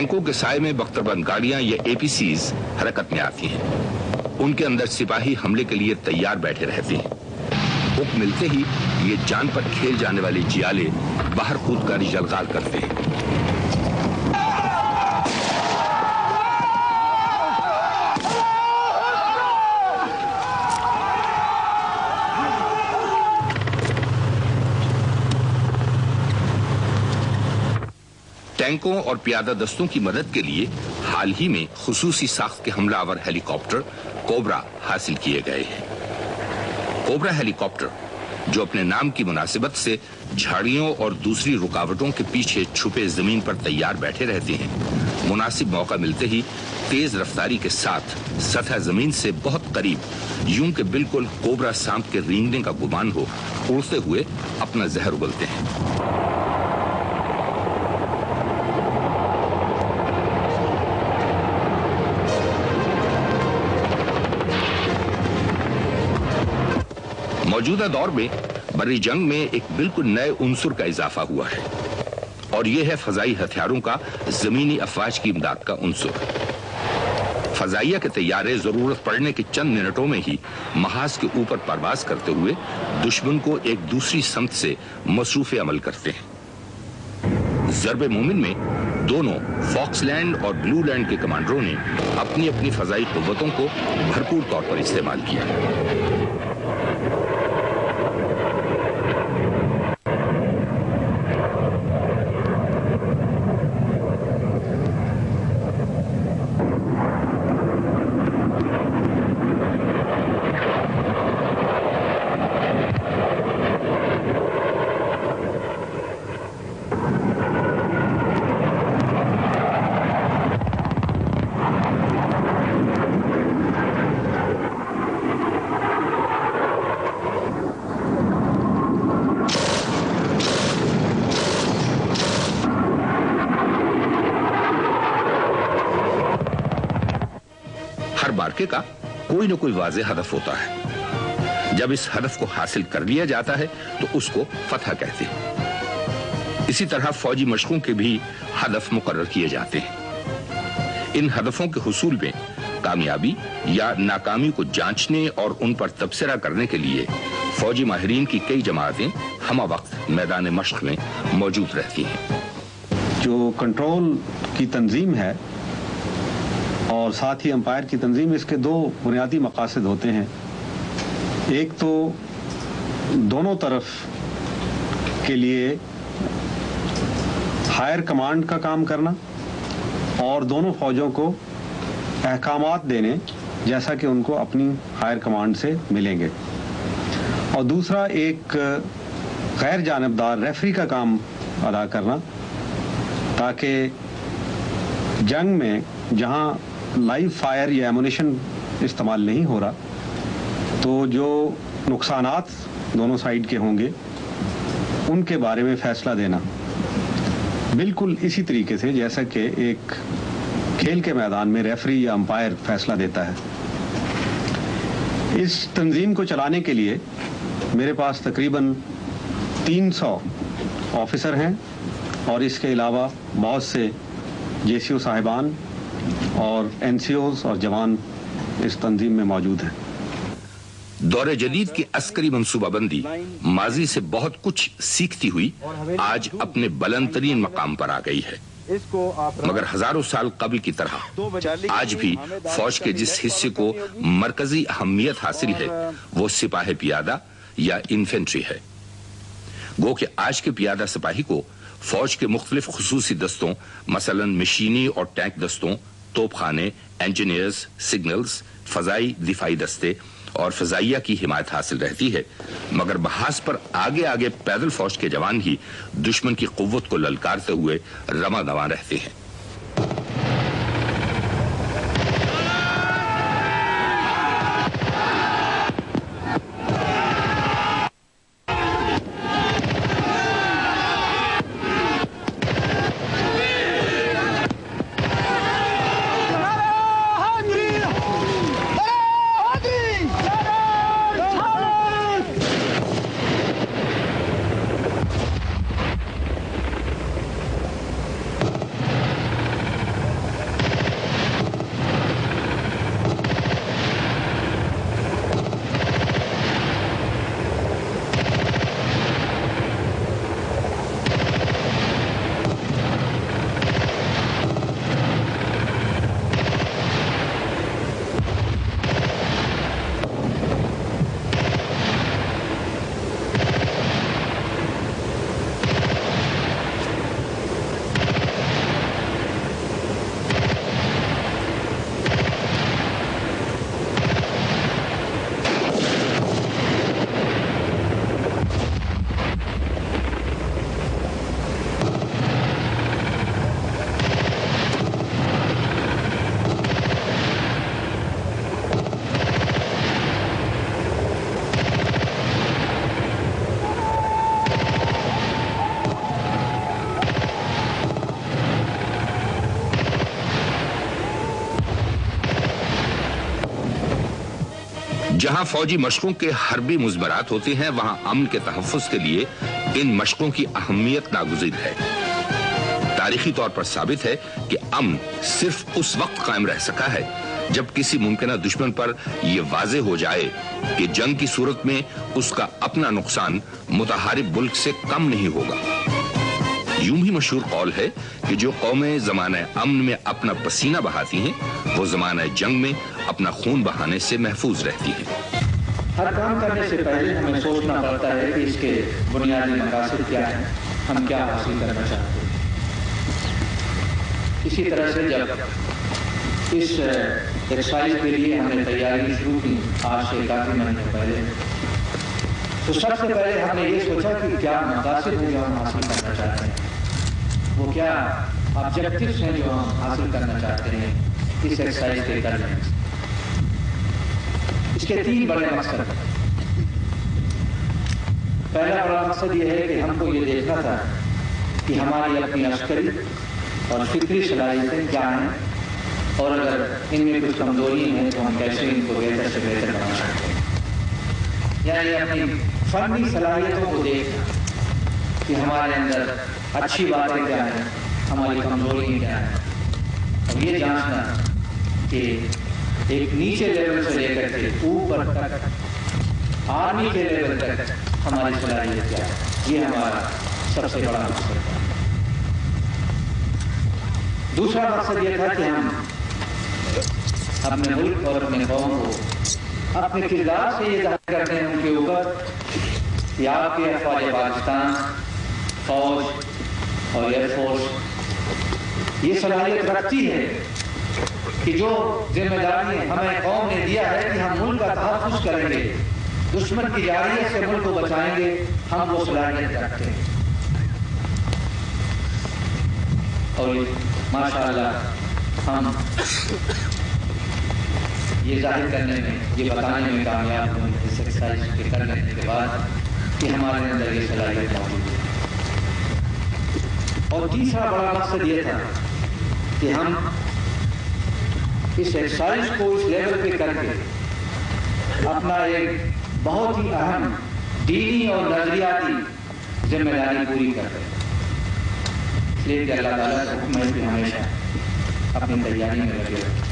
टैंकों के साए में बख्तरबंद गाड़ियां या एपीसीज हरकत में आती हैं। उनके अंदर सिपाही हमले के लिए तैयार बैठे रहते हैं। हुक्म मिलते ही ये जान पर खेल जाने वाले जियाले बाहर कूदकर जलगाल करते हैं। टैंकों और प्यादा दस्तों की मदद के लिए हाल ही में खुसूसी साख्त के हमलावर हेलीकॉप्टर कोबरा हासिल किए गए हैं। कोबरा हेलीकॉप्टर, जो अपने नाम की मुनासिबत से झाड़ियों और दूसरी रुकावटों के पीछे छुपे जमीन पर तैयार बैठे रहते हैं, मुनासिब मौका मिलते ही तेज रफ्तारी के साथ सतह जमीन से बहुत करीब, यूं के बिल्कुल कोबरा सांप के रेंगने का गुमान हो, उड़ते हुए अपना जहर उगलते हैं। मौजूदा दौर में बर्री जंग में एक बिल्कुल नए उनसुर का इजाफा हुआ है और यह है फजाई हथियारों का जमीनी अफवाज की इमदाद का उनसुर। फजाइया के तैयारे जरूरत पड़ने के चंद मिनटों में ही महाज के ऊपर परवाज करते हुए दुश्मन को एक दूसरी समत से मसरूफ अमल करते हैं। ज़र्ब मोमिन में दोनों फॉक्सलैंड और ब्लू लैंड के कमांडरों ने अपनी अपनी फजाई कुव्वतों को भरपूर तौर पर इस्तेमाल किया। मार्के का कोई न कोई वाज़ेह हदफ होता है। जब इस हदफ को हासिल कर लिया जाता है तो उसको फतह कहते हैं। इसी तरह फौजी मशकों के भी हदफ मुकर्रर किए जाते हैं। इन हदफों के हुसूल में कामयाबी या नाकामी को जांचने और उन पर तबसरा करने के लिए फौजी माहिरीन की कई जमातें हमा वक्त मैदान मश्क में मौजूद रहती हैं। जो कंट्रोल की तंजीम है और साथ ही अंपायर की तंजीम, इसके दो बुनियादी मकासद होते हैं। एक तो दोनों तरफ के लिए हायर कमांड का काम करना और दोनों फौजों को अहकामात देने जैसा कि उनको अपनी हायर कमांड से मिलेंगे, और दूसरा एक गैर जानबदार रेफरी का काम अदा करना, ताकि जंग में जहां लाइव फायर या एमुनेशन इस्तेमाल नहीं हो रहा तो जो नुकसानात दोनों साइड के होंगे उनके बारे में फैसला देना, बिल्कुल इसी तरीके से जैसा कि एक खेल के मैदान में रेफरी या अंपायर फैसला देता है। इस तंजीम को चलाने के लिए मेरे पास तकरीबन 300 ऑफिसर हैं और इसके अलावा बहुत से जेसीओ साहिबान और एनसीओज और जवान इस तंजीम में मौजूद हैं। दौरे जदीद की अस्करी मंसूबाबंदी माजी से बहुत कुछ सीखती हुई आज अपने बुलंद तरीन मकाम पर आ गई है, मगर हजारों साल कबल की तरह आज भी फौज के जिस हिस्से को मरकजी अहमियत हासिल है वो सिपाही पियादा या इन्फेंट्री है। गो कि आज के पियादा सिपाही को फौज के मुख्तलिफ खुसूसी दस्तों मसलन मशीनी और टैंक दस्तों, तोपखाने, इंजीनियर्स, सिग्नल्स, फजाई दिफाई दस्ते और फजाइया की हिमायत हासिल रहती है, मगर बहास पर आगे आगे पैदल फौज के जवान ही दुश्मन की कुव्वत को ललकारते हुए रमा दवा रहते हैं। جہاں فوجی مشقوں کے حربی مضمرات ہوتے ہیں وہاں امن کے تحفظ کے لیے ان مشقوں کی اہمیت ناگزیر ہے۔ تاریخی طور پر ثابت ہے کہ امن صرف اس وقت قائم رہ سکا ہے جب کسی ممکنہ دشمن پر یہ واضح ہو جائے کہ جنگ کی صورت میں اس کا اپنا نقصان متحارب ملک سے کم نہیں ہوگا۔ یوں بھی مشہور قول ہے کہ جو قومیں زمانہ امن میں اپنا پسینہ بہاتی ہیں وہ زمانہ جنگ میں اپنا خون بہانے سے محفوظ رہتی ہیں۔ ہر کام کرنے سے پہلے ہمیں سوچنا پڑتا ہے کہ اس کے بنیادی مقاصد کیا ہیں، ہم کیا حاصل کرنا چاہتے ہیں۔ اسی طرح سے جب اس ایکسرسائز کے لیے ہم نے تیاری شروع کی آج سے کافی مہینے پہلے، تو سب سے پہلے ہم نے یہ سوچا کہ کیا مقاصد ہیں جو ہم حاصل کرنا چاہتے ہیں، وہ کیا آبجیکٹوز ہیں جو ہم حاصل کرنا چاہتے ہیں اس ایکسرسائز کے کرنے سے۔ اس کے 3 بڑے مقصد ہیں۔ پہلا بڑا مقصد یہ ہے کہ ہم کو یہ دیکھنا تھا کہ ہماری اپنی عسکری اور فکری صلاحیتیں کیا ہیں، اور اگر ان میں کچھ کمزوری ہیں تو ہم کیسے ان کو بہتر سے بہتر بنا سکتے ہیں۔ یعنی اپنی فنی صلاحیتوں کو دیکھنا کہ ہمارے اندر اچھی باتیں کیا ہیں، ہماری کمزوریاں کیا ہیں، اور یہ جاننا کہ ایک نیچے لیول سے لے کر کے اوپر تک آرمی کے لیول تک ہماری صلاحیت کیا ہے، یہ ہمارا سب سے بڑا مقصد ہے۔ دوسرا مقصد یہ تھا کہ ہم اپنے ملک اور اپنے قوم کو اپنے کردار سے یہ ظاہر کرتے ہیں ان کے اوپر کہ آپ کے افواج پاکستان، فوج اور ایئر فورس یہ صلاحیت رکھتی ہے کہ جو ذمہ داری ہمیں قوم نے دیا ہے کہ ہم ملک کا تحفظ کریں گے، دشمن کی جارحیت سے ملک کو بچائیں گے، ہم وہ صلاحیت رکھتے ہیں۔ اور ماشاءاللہ ہم یہ ظاہر کرنے میں، یہ بتانے میں کامیاب ہوئے اس ایکسرسائز کے کرنے کے بعد کہ ہمارے اندر یہ صلاحیت موجود ہے۔ اور تیسرا بڑا مقصد یہ تھا کہ ہم اس ایکسرسائز کو اس لیول پہ کر کے اپنا ایک بہت ہی اہم دینی اور نظریاتی ذمہ داری پوری کرتے ہیں، اس لیے کہ اللہ تعالیٰ کا حکم ہے کہ ہمیشہ اپنی تیاری میں لگے رہے۔